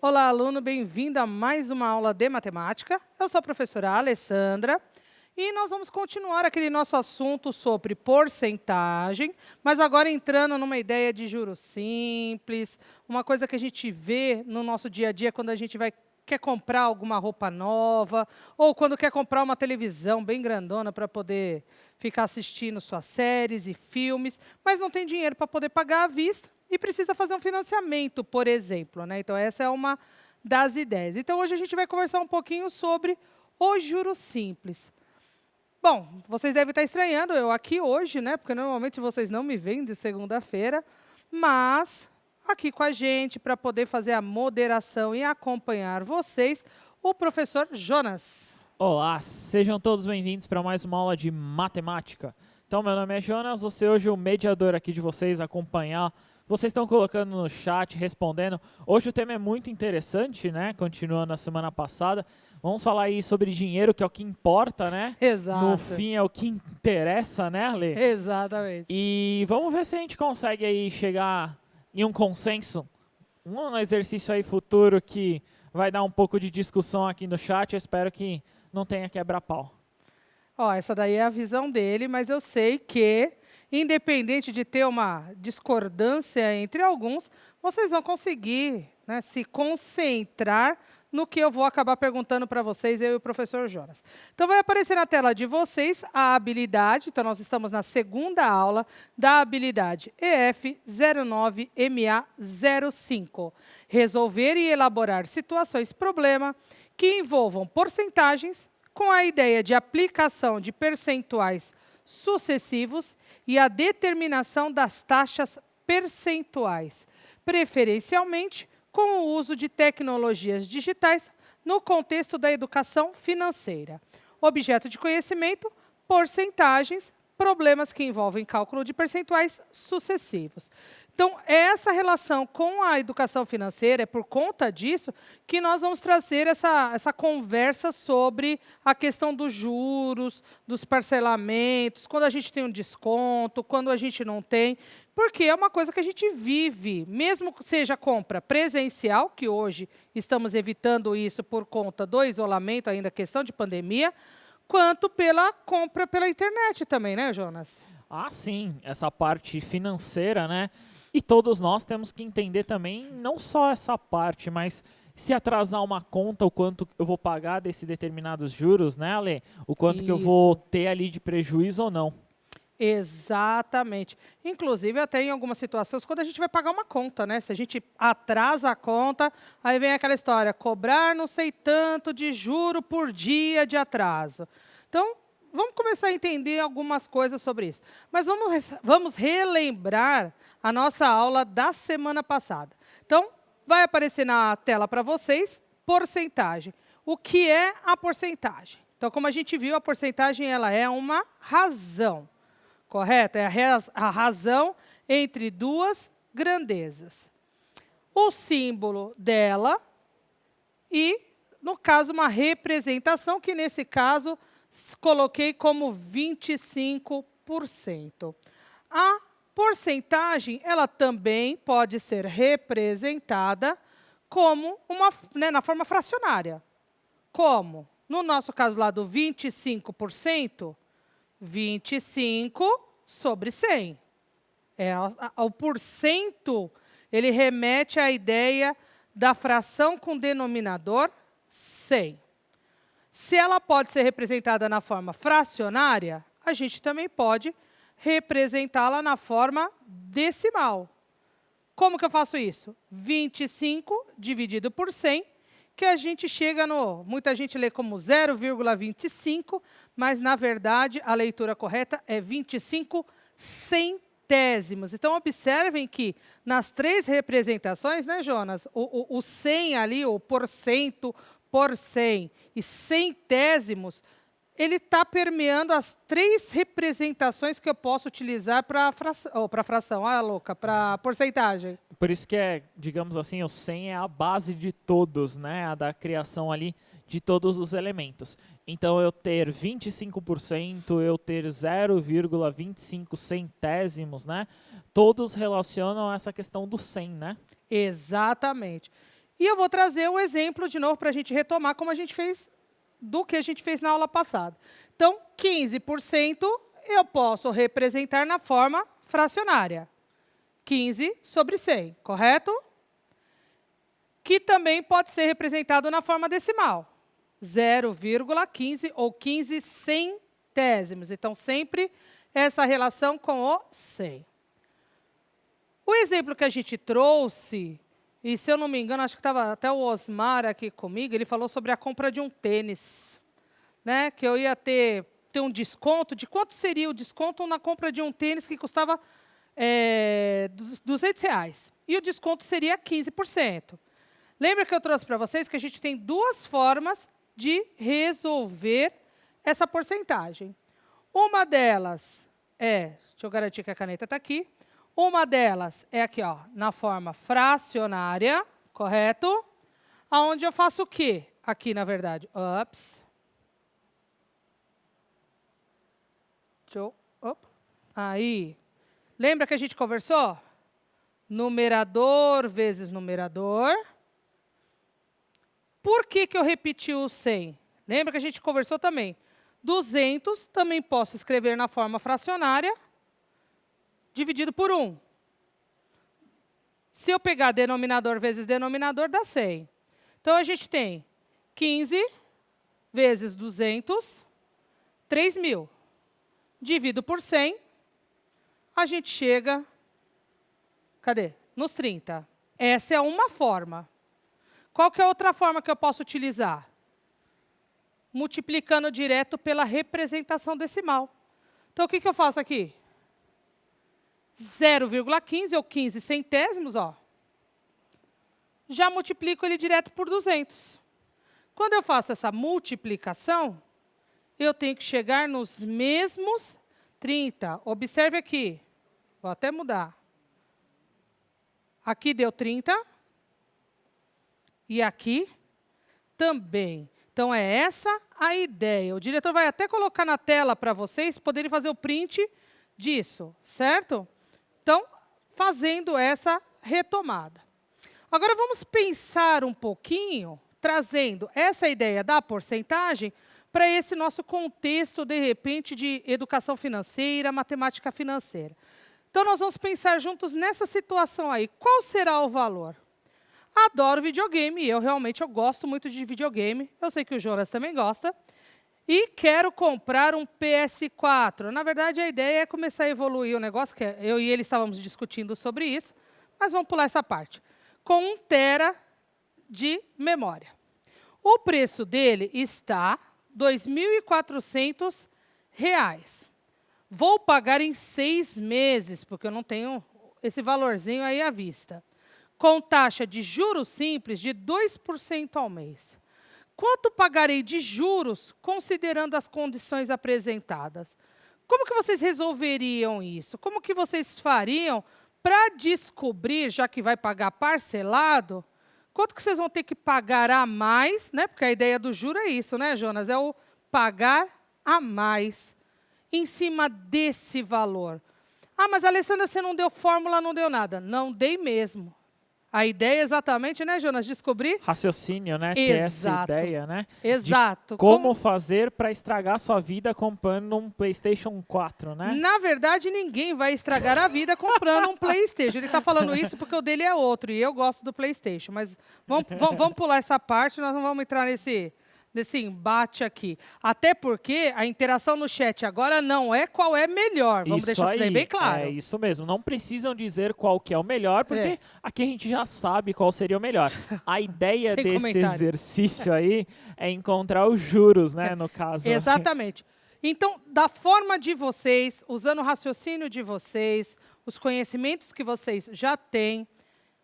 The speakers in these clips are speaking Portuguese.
Olá, aluno, bem-vindo a mais uma aula de matemática. Eu sou a professora Alessandra e nós vamos continuar aquele nosso assunto sobre porcentagem, mas agora entrando numa ideia de juros simples, uma coisa que a gente vê no nosso dia a dia quando a gente quer comprar alguma roupa nova ou quando quer comprar uma televisão bem grandona para poder ficar assistindo suas séries e filmes, mas não tem dinheiro para poder pagar à vista e precisa fazer um financiamento, por exemplo, né? Então, essa é uma das ideias. Então, hoje a gente vai conversar um pouquinho sobre o juros simples. Bom, vocês devem estar estranhando eu aqui hoje, né? Porque normalmente vocês não me veem de segunda-feira, mas aqui com a gente para poder fazer a moderação e acompanhar vocês, o professor Jonas. Olá, sejam todos bem-vindos para mais uma aula de matemática. Então, meu nome é Jonas, vou ser hoje o mediador aqui de vocês, acompanhar. Vocês estão colocando no chat, respondendo. Hoje o tema é muito interessante, né? Continuando a semana passada. Vamos falar aí sobre dinheiro, que é o que importa, né? Exato. No fim é o que interessa, né, Ale? Exatamente. E vamos ver se a gente consegue aí chegar em um consenso. Um exercício aí futuro que vai dar um pouco de discussão aqui no chat. Eu espero que não tenha quebra-pau. Ó, essa daí é a visão dele, mas eu sei que, independente de ter uma discordância entre alguns, vocês vão conseguir, né, se concentrar no que eu vou acabar perguntando para vocês, eu e o professor Jonas. Então, vai aparecer na tela de vocês a habilidade, então nós estamos na segunda aula da habilidade EF09MA05. Resolver e elaborar situações-problema que envolvam porcentagens, com a ideia de aplicação de percentuais sucessivos e a determinação das taxas percentuais, preferencialmente com o uso de tecnologias digitais no contexto da educação financeira. Objeto de conhecimento, porcentagens, problemas que envolvem cálculo de percentuais sucessivos. Então, essa relação com a educação financeira, é por conta disso que nós vamos trazer essa conversa sobre a questão dos juros, dos parcelamentos, quando a gente tem um desconto, quando a gente não tem, porque é uma coisa que a gente vive, mesmo que seja compra presencial, que hoje estamos evitando isso por conta do isolamento, ainda questão de pandemia, quanto pela compra pela internet também, né, Jonas? Ah, sim, essa parte financeira, né? E todos nós temos que entender também, não só essa parte, mas se atrasar uma conta, o quanto eu vou pagar desses determinados juros, né, Ale? O quanto que eu vou ter ali de prejuízo ou não. Exatamente. Inclusive, até em algumas situações, quando a gente vai pagar uma conta, né? Se a gente atrasa a conta, aí vem aquela história, cobrar não sei tanto de juro por dia de atraso. Então, vamos começar a entender algumas coisas sobre isso. Mas vamos relembrar a nossa aula da semana passada. Então, vai aparecer na tela para vocês, porcentagem. O que é a porcentagem? Então, como a gente viu, a porcentagem ela é uma razão. Correto? É a razão entre duas grandezas. O símbolo dela e, no caso, uma representação, que nesse caso coloquei como 25%. A porcentagem, ela também pode ser representada como na forma fracionária. Como? No nosso caso lá do 25%, 25 sobre 100. O porcento, ele remete à ideia da fração com denominador 100. Se ela pode ser representada na forma fracionária, a gente também pode representá-la na forma decimal. Como que eu faço isso? 25 dividido por 100, que a gente chega muita gente lê como 0,25, mas, na verdade, a leitura correta é 25 centésimos. Então, observem que nas três representações, né, Jonas, o 100 ali, o porcento por 100 e centésimos, ele está permeando as três representações que eu posso utilizar para fração, para porcentagem. Por isso que digamos assim, o 100 é a base de todos, né? A da criação ali de todos os elementos. Então, eu ter 25%, eu ter 0,25 centésimos, né? Todos relacionam essa questão do 100, né? Exatamente. E eu vou trazer um exemplo de novo para a gente retomar como a gente fez, do que a gente fez na aula passada. Então, 15% eu posso representar na forma fracionária. 15 sobre 100, correto? Que também pode ser representado na forma decimal. 0,15 ou 15 centésimos. Então, sempre essa relação com o 100. O exemplo que a gente trouxe, e se eu não me engano, acho que estava até o Osmar aqui comigo, ele falou sobre a compra de um tênis, né? Que eu ia ter um desconto. De quanto seria o desconto na compra de um tênis que custava R$200? E o desconto seria 15%. Lembra que eu trouxe para vocês que a gente tem duas formas de resolver essa porcentagem. Uma delas deixa eu garantir que a caneta está aqui. Uma delas é aqui, ó, na forma fracionária, correto? Aonde eu faço o quê? Aqui, na verdade, aí. Lembra que a gente conversou? Numerador vezes numerador. Por que eu repeti o 100? Lembra que a gente conversou também? 200 também posso escrever na forma fracionária, dividido por 1. Se eu pegar denominador vezes denominador, dá 100. Então, a gente tem 15 vezes 200, 3.000. Divido por 100, a gente chega, cadê? Nos 30. Essa é uma forma. Qual que é a outra forma que eu posso utilizar? Multiplicando direto pela representação decimal. Então, o que eu faço aqui? 0,15 ou 15 centésimos, ó. Já multiplico ele direto por 200. Quando eu faço essa multiplicação, eu tenho que chegar nos mesmos 30. Observe aqui. Vou até mudar. Aqui deu 30. E aqui também. Então, é essa a ideia. O diretor vai até colocar na tela para vocês poderem fazer o print disso, certo? Então, fazendo essa retomada. Agora, vamos pensar um pouquinho, trazendo essa ideia da porcentagem para esse nosso contexto, de repente, de educação financeira, matemática financeira. Então, nós vamos pensar juntos nessa situação aí. Qual será o valor? Adoro videogame, eu gosto muito de videogame. Eu sei que o Jonas também gosta. E quero comprar um PS4. Na verdade, a ideia é começar a evoluir o negócio, que eu e ele estávamos discutindo sobre isso, mas vamos pular essa parte. Com 1 tera de memória. O preço dele está R$ 2.400. Vou pagar em 6 meses, porque eu não tenho esse valorzinho aí à vista. Com taxa de juros simples de 2% ao mês. Quanto pagarei de juros, considerando as condições apresentadas? Como que vocês resolveriam isso? Como que vocês fariam para descobrir, já que vai pagar parcelado, quanto que vocês vão ter que pagar a mais, né? Porque a ideia do juro é isso, né, Jonas? É o pagar a mais em cima desse valor. Ah, mas, Alessandra, você não deu fórmula, não deu nada. Não dei mesmo. A ideia é exatamente, né, Jonas, descobrir? Raciocínio, né? Exato. Ter essa ideia, né? Exato. De como fazer para estragar sua vida comprando um PlayStation 4, né? Na verdade, ninguém vai estragar a vida comprando um PlayStation. Ele está falando isso porque o dele é outro, e eu gosto do PlayStation. Mas vamos pular essa parte, nós não vamos entrar nesse embate aqui. Até porque a interação no chat agora não é qual é melhor. Vamos deixar isso aí bem claro. É isso mesmo. Não precisam dizer qual que é o melhor, porque aqui a gente já sabe qual seria o melhor. A ideia desse exercício aí é encontrar os juros, né, no caso. Exatamente. Então, da forma de vocês, usando o raciocínio de vocês, os conhecimentos que vocês já têm,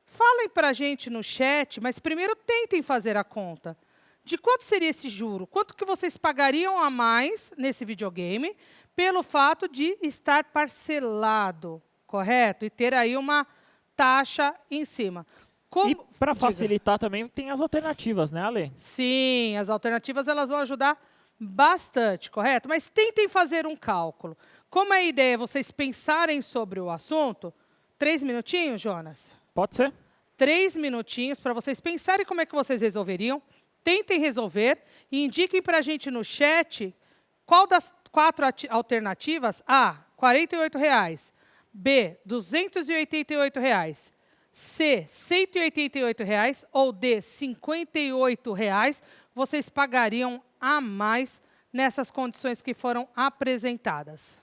falem para a gente no chat, mas primeiro tentem fazer a conta. De quanto seria esse juro? Quanto que vocês pagariam a mais nesse videogame pelo fato de estar parcelado, correto? E ter aí uma taxa em cima. E para facilitar também tem as alternativas, né, Ale? Sim, as alternativas elas vão ajudar bastante, correto? Mas tentem fazer um cálculo. Como a ideia é vocês pensarem sobre o assunto, 3 minutinhos, Jonas? Pode ser. 3 minutinhos para vocês pensarem como é que vocês resolveriam. Tentem resolver e indiquem para a gente no chat qual das 4 alternativas: A, R$ 48, B, R$ 288, C, R$ 188 ou D, R$ 58 vocês pagariam a mais nessas condições que foram apresentadas.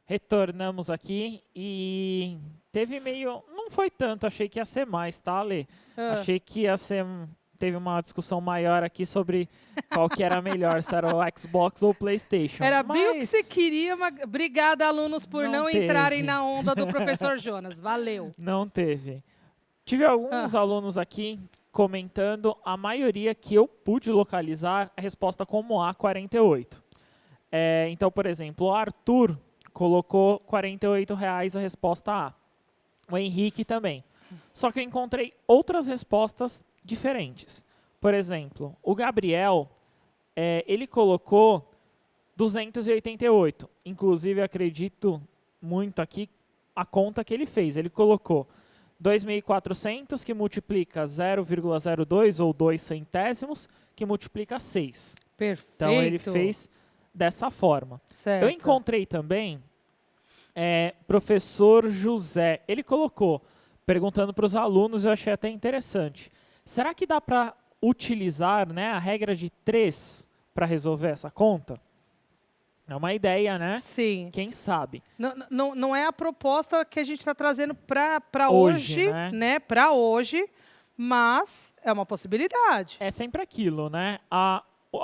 Retornamos aqui e teve meio... Não foi tanto, achei que ia ser mais, tá, Ale? Achei que ia ser... Teve uma discussão maior aqui sobre qual que era melhor, se era o Xbox ou o PlayStation. Era bem o que você queria. Obrigada, alunos, por não entrarem na onda do professor Jonas. Valeu. Não teve. Tive alguns alunos aqui comentando, a maioria que eu pude localizar, a resposta como A, 48. Então, por exemplo, o Arthur colocou R$ 48 a resposta A. O Henrique também. Só que eu encontrei outras respostas diferentes. Por exemplo, o Gabriel, ele colocou 288. Inclusive, acredito muito aqui a conta que ele fez. Ele colocou 2.400, que multiplica 0,02 ou 2 centésimos, que multiplica 6. Perfeito. Então, ele fez dessa forma. Certo. Eu encontrei também professor José. Ele colocou, perguntando para os alunos, eu achei até interessante. Será que dá para utilizar, né, a regra de 3 para resolver essa conta? É uma ideia, né? Sim. Quem sabe? Não é a proposta que a gente está trazendo para hoje, né? Para hoje, mas é uma possibilidade. É sempre aquilo, né? A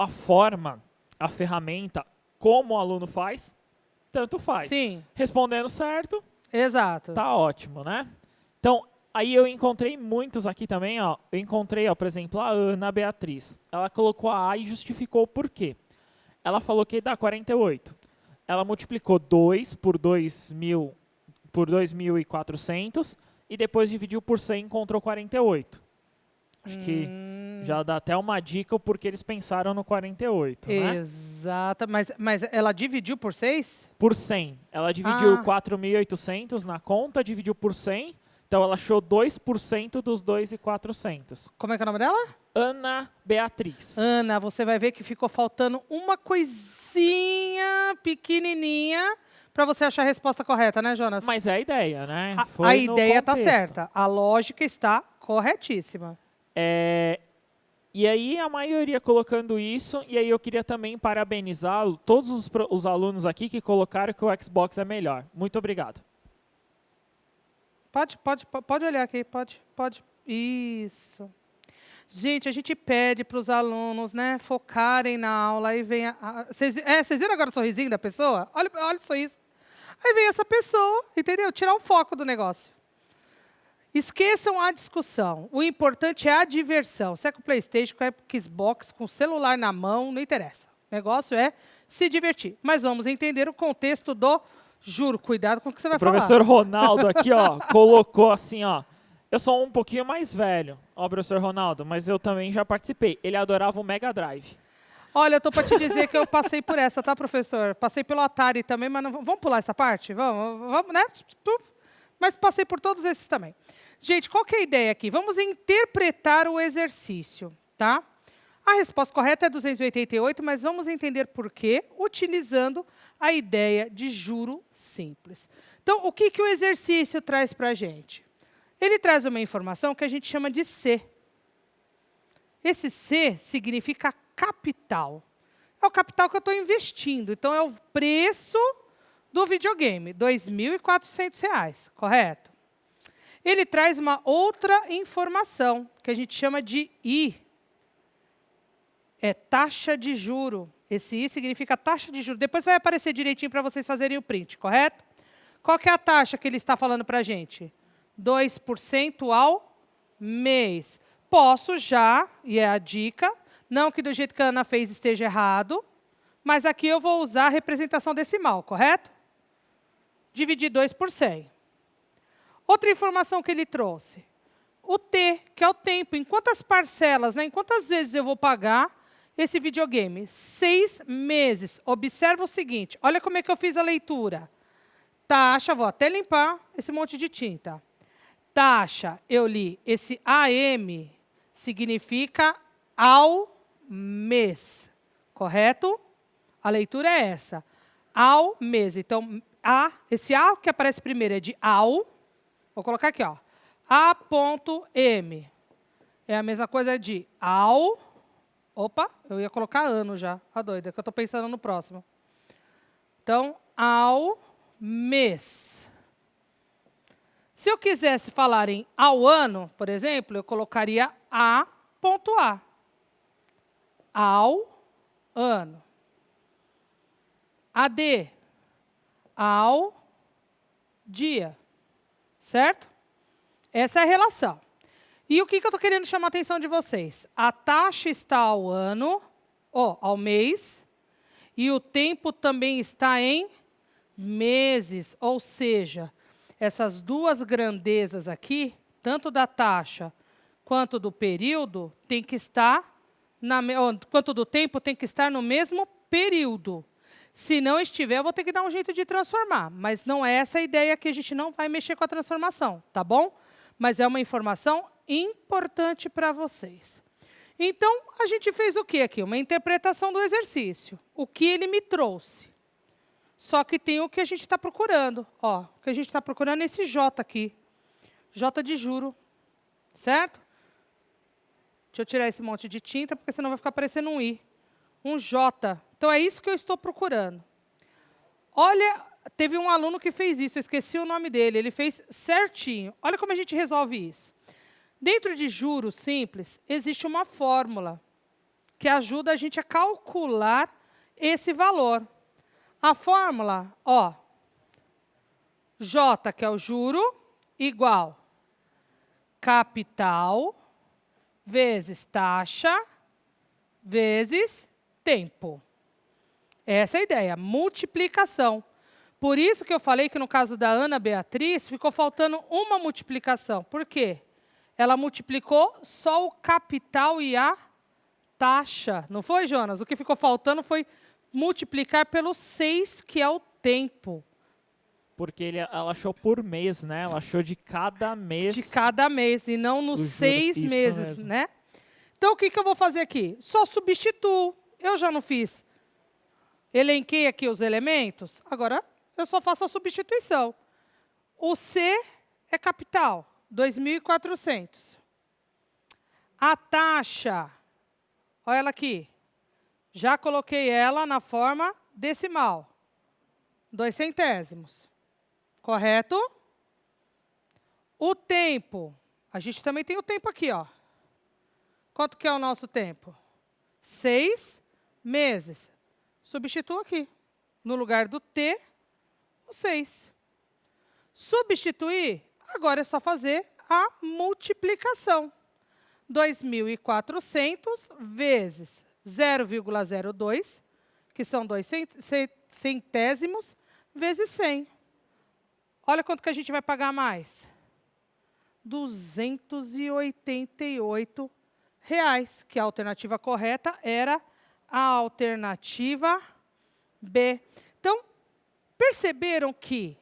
forma, a ferramenta, como o aluno faz, tanto faz. Sim. Respondendo certo, Exato. Tá ótimo, né? Então, aí eu encontrei muitos aqui também, ó. Eu encontrei, ó, por exemplo, a Ana Beatriz. Ela colocou a A e justificou o porquê. Ela falou que dá 48. Ela multiplicou 2 por 2.000 por 2.400 e depois dividiu por 100 e encontrou 48. Acho que já dá até uma dica o porquê eles pensaram no 48, né? Exato. Mas ela dividiu por 6? Por 100. Ela dividiu Ah. 4.800 na conta, dividiu por 100. Então ela achou 2% dos 2.400. Como é que é o nome dela? Ana Beatriz. Ana, você vai ver que ficou faltando uma coisinha pequenininha para você achar a resposta correta, né, Jonas? Mas é a ideia, né? A ideia está contexto. certa. A lógica está corretíssima. E aí a maioria colocando isso, e aí eu queria também parabenizar todos os alunos aqui que colocaram que o Xbox é melhor. Muito obrigado. Pode olhar aqui, pode. Isso. Gente, a gente pede para os alunos, né, focarem na aula. Aí vem vocês viram agora o sorrisinho da pessoa? Olha o sorriso. Aí vem essa pessoa, entendeu? Tirar o foco do negócio. Esqueçam a discussão. O importante é a diversão. Se é com o PlayStation, com o Xbox, com o celular na mão, não interessa. O negócio é se divertir. Mas vamos entender o contexto do juro. Cuidado com o que você vai falar. O professor Ronaldo aqui, ó, colocou assim, ó. Eu sou um pouquinho mais velho, ó, professor Ronaldo, mas eu também já participei. Ele adorava o Mega Drive. Olha, eu estou para te dizer que eu passei por essa, tá, professor? Passei pelo Atari também, mas não, vamos pular essa parte? Vamos, né? Mas passei por todos esses também. Gente, qual que é a ideia aqui? Vamos interpretar o exercício, tá? A resposta correta é 288, mas vamos entender por quê, utilizando a ideia de juro simples. Então, o que o exercício traz para a gente? Ele traz uma informação que a gente chama de C. Esse C significa capital. É o capital que eu estou investindo. Então, é o preço do videogame, R$ 2.400, correto? Ele traz uma outra informação, que a gente chama de I. É taxa de juro. Esse I significa taxa de juro. Depois vai aparecer direitinho para vocês fazerem o print, correto? Qual que é a taxa que ele está falando para a gente? 2% ao mês. Posso já, e é a dica, não que do jeito que a Ana fez esteja errado, mas aqui eu vou usar a representação decimal, correto? Dividir 2 por 100. Outra informação que ele trouxe. O T, que é o tempo. Em quantas parcelas, né? Em quantas vezes eu vou pagar esse videogame? 6 meses. Observa o seguinte. Olha como é que eu fiz a leitura. Taxa, vou até limpar esse monte de tinta. Taxa, eu li. Esse AM significa ao mês. Correto? A leitura é essa. Ao mês. Então, esse A que aparece primeiro é de ao. Vou colocar aqui, ó. A.M. É a mesma coisa de ao. Opa, eu ia colocar ano já. A doida, que eu estou pensando no próximo. Então, ao mês. Se eu quisesse falar em ao ano, por exemplo, eu colocaria A.A. Ao ano. AD. Ao dia. Certo? Essa é a relação. E o que eu estou querendo chamar a atenção de vocês? A taxa está ao ano, ao mês, e o tempo também está em meses. Ou seja, essas duas grandezas aqui, tanto da taxa quanto do período, tem que estar quanto do tempo tem que estar no mesmo período. Se não estiver, eu vou ter que dar um jeito de transformar. Mas não é essa a ideia que a gente não vai mexer com a transformação, tá bom? Mas é uma informação importante para vocês. Então, a gente fez o quê aqui? Uma interpretação do exercício. O que ele me trouxe. Só que tem o que a gente está procurando. Ó, o que a gente está procurando é esse J aqui. J de juro. Certo? Deixa eu tirar esse monte de tinta, porque senão vai ficar parecendo um I. Um J. Então, é isso que eu estou procurando. Olha, teve um aluno que fez isso, eu esqueci o nome dele, ele fez certinho. Olha como a gente resolve isso. Dentro de juros simples, existe uma fórmula que ajuda a gente a calcular esse valor. A fórmula, J, que é o juro, igual capital vezes taxa vezes tempo. Essa é a ideia, multiplicação. Por isso que eu falei que no caso da Ana Beatriz, ficou faltando uma multiplicação. Por quê? Ela multiplicou só o capital e a taxa. Não foi, Jonas? O que ficou faltando foi multiplicar pelo 6, que é o tempo. Porque ela achou por mês, né? Ela achou de cada mês. De cada mês, e não nos 6 meses, mesmo. né? Então, o que eu vou fazer aqui? Só substituo. Eu já não fiz. Elenquei aqui os elementos. Agora, eu só faço a substituição. O C é capital, 2.400. A taxa, olha ela aqui. Já coloquei ela na forma decimal. 2 centésimos. Correto? O tempo. A gente também tem o tempo aqui, ó. Quanto que é o nosso tempo? 6 meses. Substituo aqui. No lugar do T, o 6. Substituir, agora é só fazer a multiplicação. 2.400 vezes 0,02, que são 2 centésimos, vezes 100. Olha quanto que a gente vai pagar mais. R$ 288, que a alternativa correta era a alternativa B. Então, perceberam que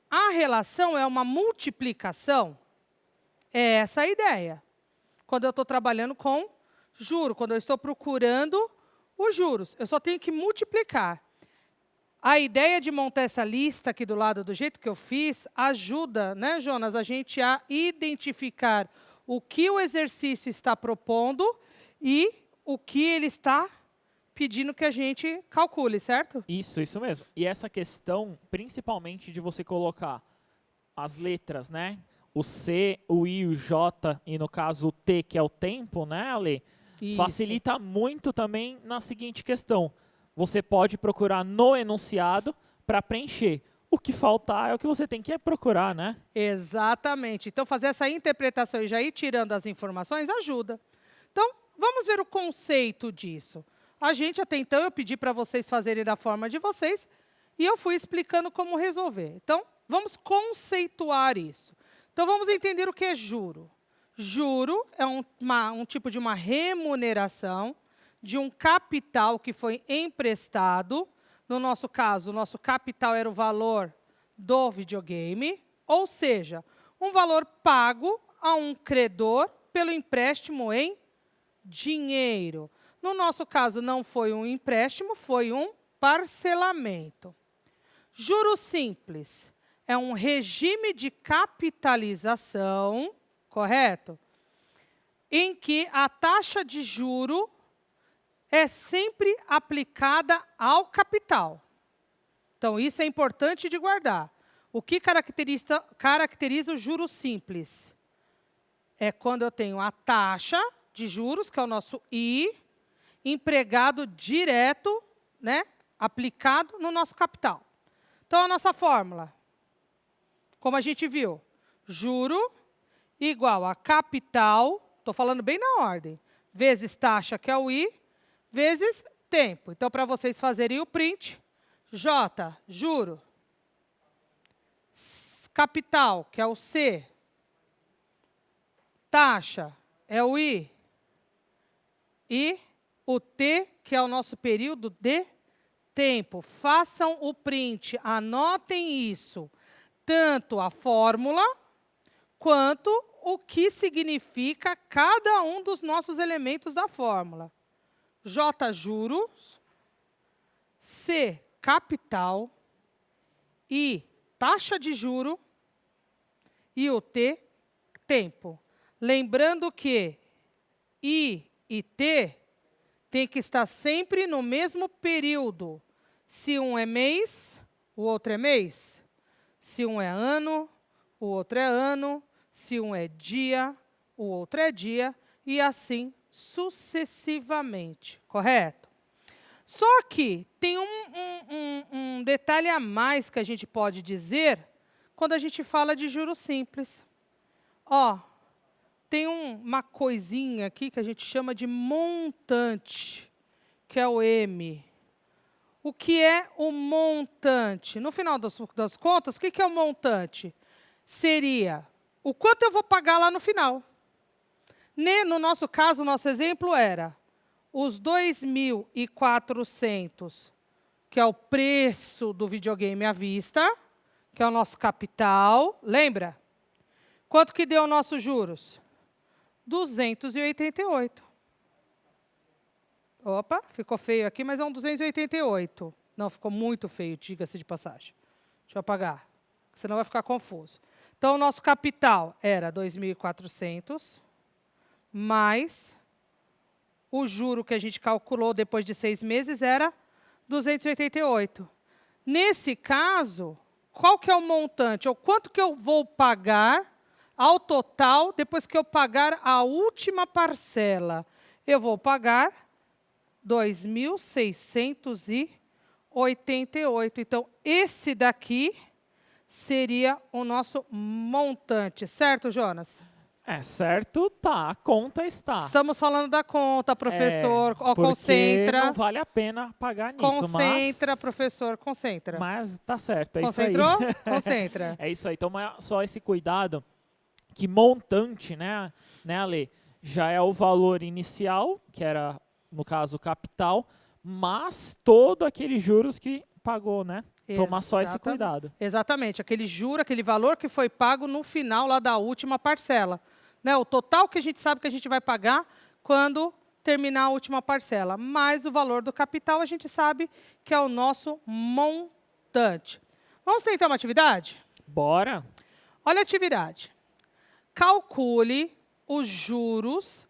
a relação é uma multiplicação? É essa a ideia. Quando eu estou trabalhando com juro, quando eu estou procurando os juros, eu só tenho que multiplicar. A ideia de montar essa lista aqui do lado, do jeito que eu fiz, ajuda, né, Jonas, a gente a identificar o que o exercício está propondo e o que ele está pedindo que a gente calcule, certo? Isso mesmo. E essa questão, principalmente de você colocar as letras, né? O C, o I, o J e, no caso, o T, que é o tempo, né, Ale? Isso. Facilita muito também na seguinte questão. Você pode procurar no enunciado para preencher. O que faltar é o que você tem que procurar, né? Exatamente. Então, fazer essa interpretação e já ir tirando as informações ajuda. Então, vamos ver o conceito disso. A gente, até então, eu pedi para vocês fazerem da forma de vocês e eu fui explicando como resolver. Então, vamos conceituar isso. Então, vamos entender o que é juro. Juro é um tipo de uma remuneração de um capital que foi emprestado. No nosso caso, o nosso capital era o valor do videogame, ou seja, um valor pago a um credor pelo empréstimo em dinheiro. No nosso caso, não foi um empréstimo, foi um parcelamento. Juro simples é um regime de capitalização, correto? Em que a taxa de juro é sempre aplicada ao capital. Então, isso é importante de guardar. O que caracteriza o juro simples? É quando eu tenho a taxa de juros, que é o nosso I, empregado direto, né, aplicado no nosso capital. Então, a nossa fórmula, como a gente viu, juro igual a capital, estou falando bem na ordem, vezes taxa, que é o I, vezes tempo. Então, para vocês fazerem o print, J, juro, capital, que é o C, taxa, é o I, e o T, que é o nosso período de tempo. Façam o print, anotem isso, tanto a fórmula, quanto o que significa cada um dos nossos elementos da fórmula. J, juros, C, capital, I, taxa de juro, e o T, tempo. Lembrando que I e T tem que estar sempre no mesmo período. Se um é mês, o outro é mês. Se um é ano, o outro é ano. Se um é dia, o outro é dia. E assim sucessivamente, correto? Só que tem um detalhe a mais que a gente pode dizer quando a gente fala de juros simples. Ó, tem uma coisinha aqui que a gente chama de montante, que é o M. O que é o montante? No final das contas, o que é o montante? Seria o quanto eu vou pagar lá no final. No nosso caso, o nosso exemplo era os 2.400, que é o preço do videogame à vista, que é o nosso capital. Lembra? Quanto que deu o nosso juros? 288. Opa, ficou feio aqui, mas é um 288. Não, ficou muito feio, diga-se de passagem. Deixa eu apagar, senão vai ficar confuso. Então, o nosso capital era 2.400, mais o juro que a gente calculou depois de 6 meses era 288. Nesse caso, qual que é o montante? Ou quanto que eu vou pagar ao total depois que eu pagar a última parcela? Eu vou pagar 2.688. Então, esse daqui seria o nosso montante. Certo, Jonas? Certo, tá. A conta está. Estamos falando da conta, professor. Ó, Porque concentra. não vale a pena pagar nisso. Concentra, professor, concentra. Mas tá certo, é Concentrou? isso aí. Concentra. É isso aí. Toma só esse cuidado que montante, né, Ale, já é o valor inicial, que era, no caso, o capital, mas todo aqueles juros que pagou, né? Tomar só esse cuidado. Exatamente. Aquele juro, aquele valor que foi pago no final lá da última parcela. Né? O total que a gente sabe que a gente vai pagar quando terminar a última parcela. Mais o valor do capital a gente sabe que é o nosso montante. Vamos tentar uma atividade? Bora. Olha a atividade. Calcule os juros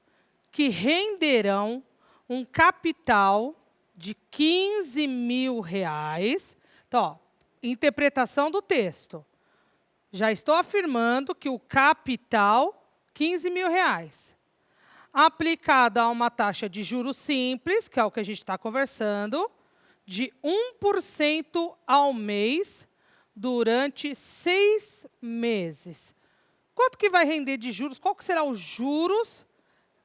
que renderão um capital de R$ 15.000. Então, ó, interpretação do texto. Já estou afirmando que o capital, R$ 15.000, aplicado a uma taxa de juros simples, que é o que a gente está conversando, de 1% ao mês durante 6 meses. Quanto que vai render de juros? Qual que será os juros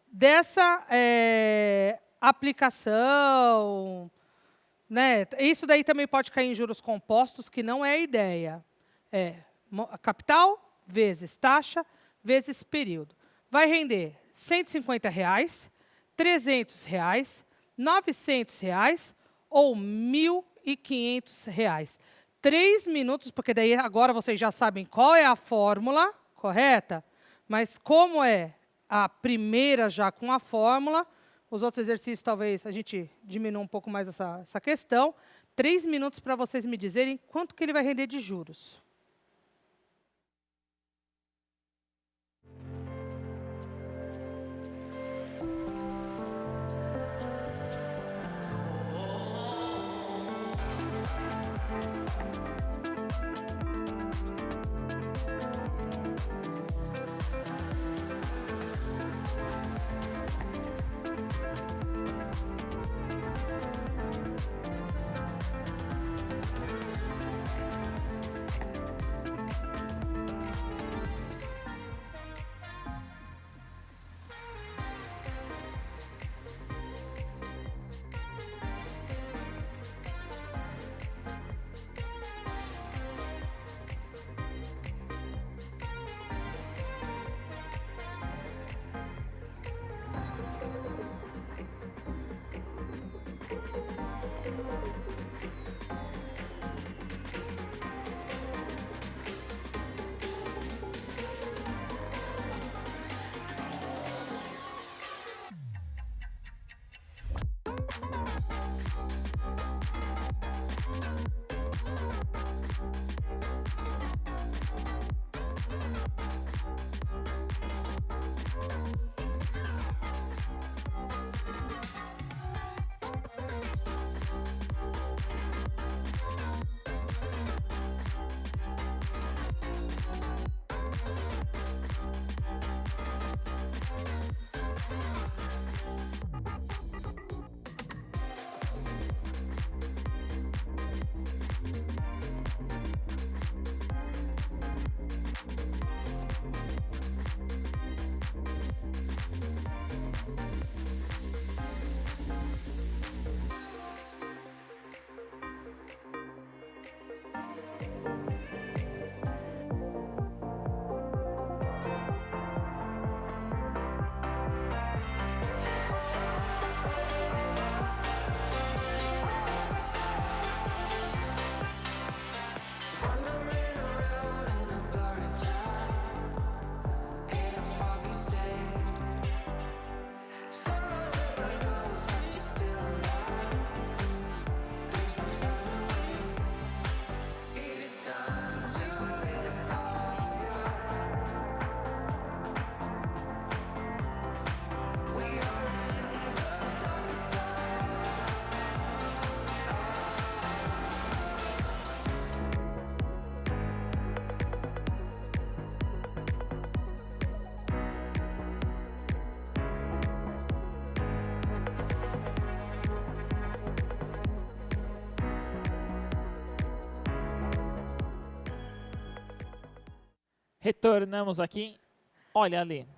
dessa aplicação? Né? Isso daí também pode cair em juros compostos, que não é a ideia. É capital vezes taxa vezes período. Vai render R$ 150, R$ 300, R$ 900 ou R$ 1.500. 3 minutos, porque daí agora vocês já sabem qual é a fórmula correta, mas como é a primeira já com a fórmula, os outros exercícios talvez a gente diminua um pouco mais essa questão. 3 minutos para vocês me dizerem quanto que ele vai render de juros. Retornamos aqui. Olha, Ali,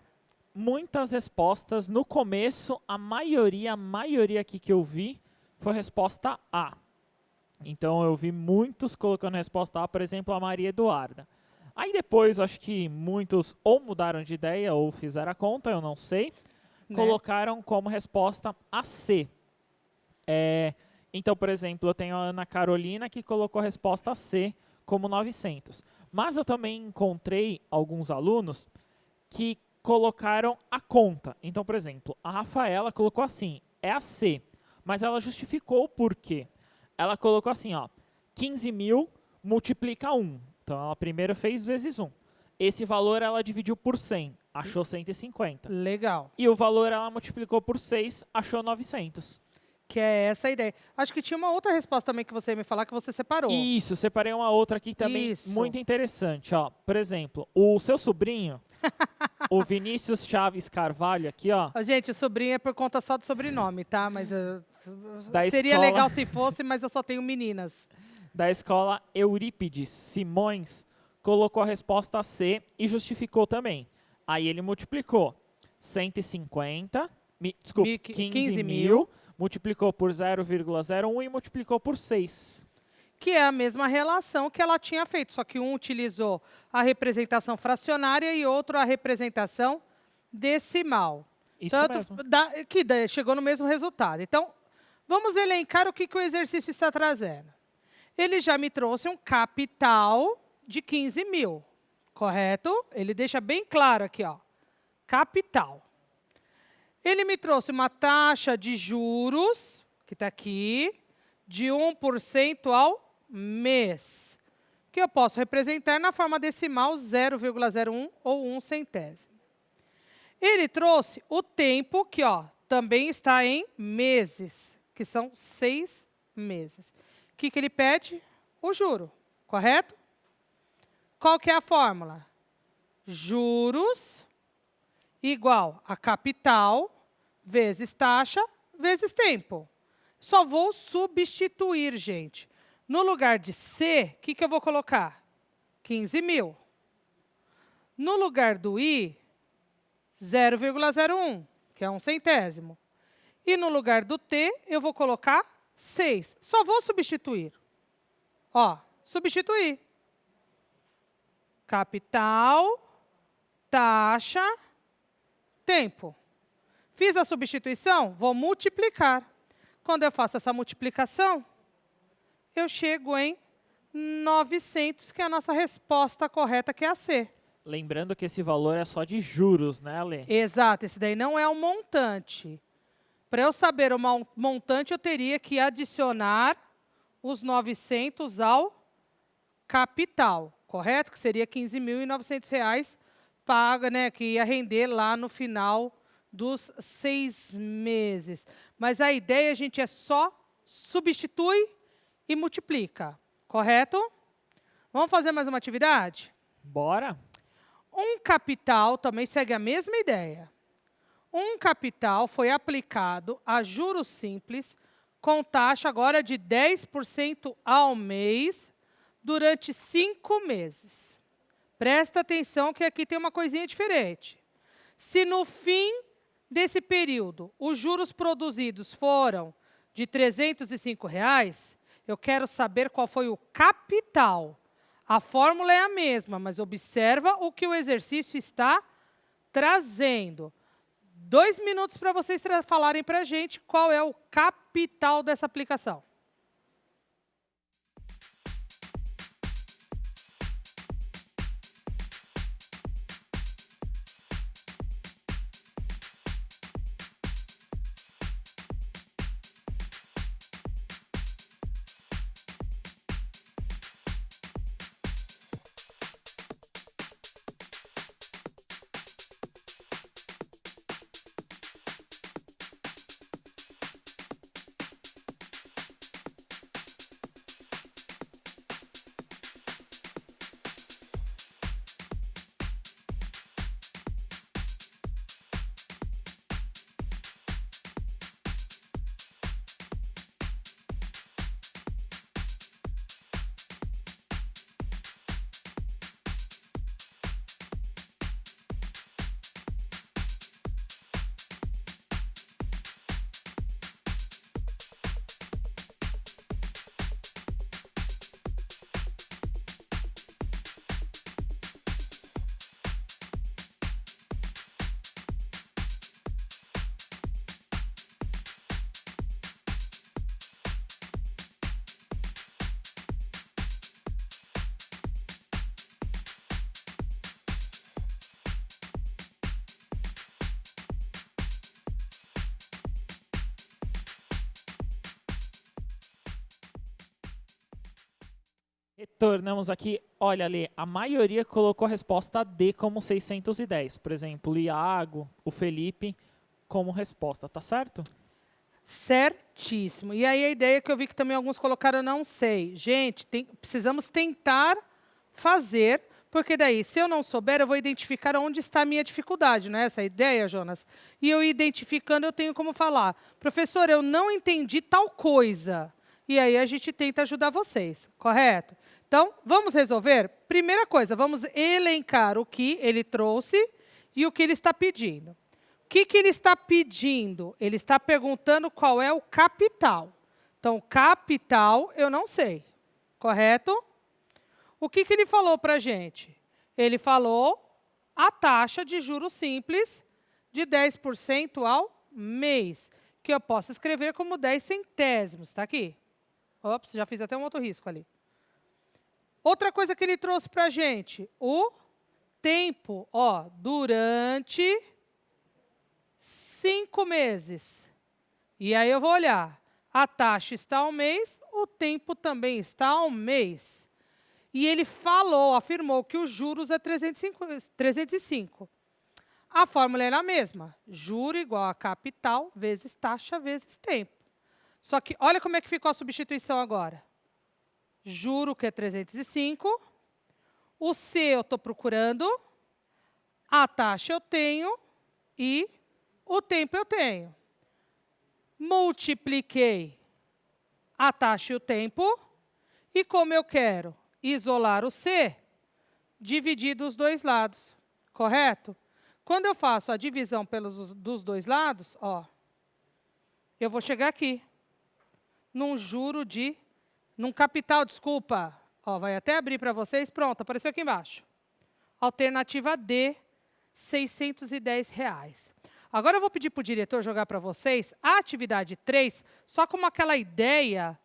muitas respostas. No começo, a maioria aqui que eu vi foi resposta A. Então, eu vi muitos colocando resposta A, por exemplo, a Maria Eduarda. Aí depois, acho que muitos ou mudaram de ideia ou fizeram a conta, eu não sei, Né? colocaram como resposta a C. Então, por exemplo, eu tenho a Ana Carolina que colocou a resposta C como 900. Mas eu também encontrei alguns alunos que colocaram a conta. Então, por exemplo, a Rafaela colocou assim, é a C, mas ela justificou o porquê. Ela colocou assim, ó, 15 mil multiplica 1. Então, ela primeiro fez vezes 1. Esse valor ela dividiu por 100, achou 150. Legal. E o valor ela multiplicou por 6, achou 900. Que é essa a ideia. Acho que tinha uma outra resposta também que você ia me falar que você separou. Isso, separei uma outra aqui também Isso. muito interessante. Ó. Por exemplo, o seu sobrinho, o Vinícius Chaves Carvalho aqui, ó. Gente, o sobrinho é por conta só do sobrenome, tá? Mas Da seria escola- legal se fosse, mas eu só tenho meninas. Da escola Eurípides Simões, colocou a resposta C e justificou também. Aí ele multiplicou 150, desculpa, 15 mil, multiplicou por 0,01 e multiplicou por 6. Que é a mesma relação que ela tinha feito, só que um utilizou a representação fracionária e outro a representação decimal. Isso mesmo. Chegou no mesmo resultado. Então, vamos elencar o que o exercício está trazendo. Ele já me trouxe um capital de 15 mil, correto? Ele deixa bem claro aqui, ó, capital. Ele me trouxe uma taxa de juros, que está aqui, de 1% ao mês, que eu posso representar na forma decimal 0,01 ou 1 centésimo. Ele trouxe o tempo, que ó, também está em meses, que são 6 meses. O que ele pede? O juro, correto? Qual que é a fórmula? Juros igual a capital vezes taxa vezes tempo. Só vou substituir, gente. No lugar de C, o que eu vou colocar? 15 mil. No lugar do I, 0,01, que é 1 centésimo. E no lugar do T, eu vou colocar 6. Só vou substituir. Ó, substituir. Capital, taxa, tempo. Fiz a substituição, vou multiplicar. Quando eu faço essa multiplicação, eu chego em 900, que é a nossa resposta correta, que é a C. Lembrando que esse valor é só de juros, né, Ale? Exato, esse daí não é o montante. Para eu saber o montante, eu teria que adicionar os 900 ao capital, correto? Que seria R$ 15.900 paga, né, que ia render lá no final dos 6 meses. Mas a ideia, gente, é só substitui e multiplica, correto? Vamos fazer mais uma atividade? Bora? Um capital também segue a mesma ideia. Um capital foi aplicado a juros simples com taxa agora de 10% ao mês durante 5 meses. Presta atenção que aqui tem uma coisinha diferente. Se no fim desse período os juros produzidos foram de R$ 305, eu quero saber qual foi o capital. A fórmula é a mesma, mas observa o que o exercício está trazendo. 2 minutos para vocês falarem para a gente qual é o capital dessa aplicação. Retornamos aqui. Olha ali, a maioria colocou a resposta D como 610. Por exemplo, o Iago, o Felipe, como resposta, tá certo? Certíssimo. E aí a ideia que eu vi que também alguns colocaram, não sei. Gente, precisamos tentar fazer, porque daí, se eu não souber, eu vou identificar onde está a minha dificuldade, não é essa a ideia, Jonas? E eu identificando, eu tenho como falar, professor, eu não entendi tal coisa. E aí a gente tenta ajudar vocês, correto? Então, vamos resolver? Primeira coisa, vamos elencar o que ele trouxe e o que ele está pedindo. O que ele está pedindo? Ele está perguntando qual é o capital. Então, capital eu não sei, correto? O que ele falou para a gente? Ele falou a taxa de juros simples de 10% ao mês, que eu posso escrever como 10 centésimos. Está aqui. Ops, já fiz até um outro risco ali. Outra coisa que ele trouxe para a gente, o tempo, ó, durante 5 meses. E aí eu vou olhar, a taxa está ao mês, o tempo também está ao mês. E ele falou, afirmou que os juros é 305. A fórmula era a mesma, juro igual a capital vezes taxa vezes tempo. Só que olha como é que ficou a substituição agora. Juro que é 305, o C eu estou procurando, a taxa eu tenho e o tempo eu tenho. Multipliquei a taxa e o tempo, e como eu quero isolar o C, dividi dos dois lados, correto? Quando eu faço a divisão dos dois lados, ó, eu vou chegar aqui, num capital, desculpa, ó, vai até abrir para vocês, pronto, apareceu aqui embaixo. Alternativa D, R$ 610. Agora eu vou pedir para o diretor jogar para vocês a atividade 3, só como aquela ideia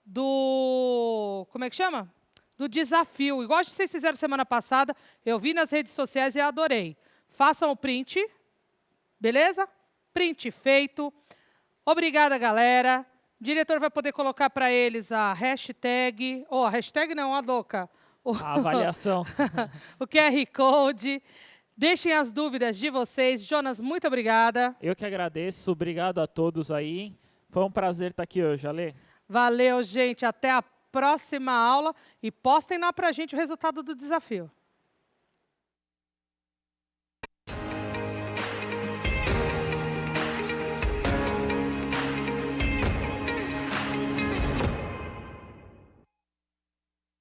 do, como é que chama? Do desafio. Igual vocês fizeram semana passada, eu vi nas redes sociais e adorei. Façam o print, beleza? Print feito. Obrigada, galera. O diretor vai poder colocar para eles a hashtag, ou a hashtag não, a louca. A avaliação. O QR Code. Deixem as dúvidas de vocês. Jonas, muito obrigada. Eu que agradeço, obrigado a todos aí. Foi um prazer estar aqui hoje, Ale. Valeu, gente. Até a próxima aula. E postem lá para a gente o resultado do desafio.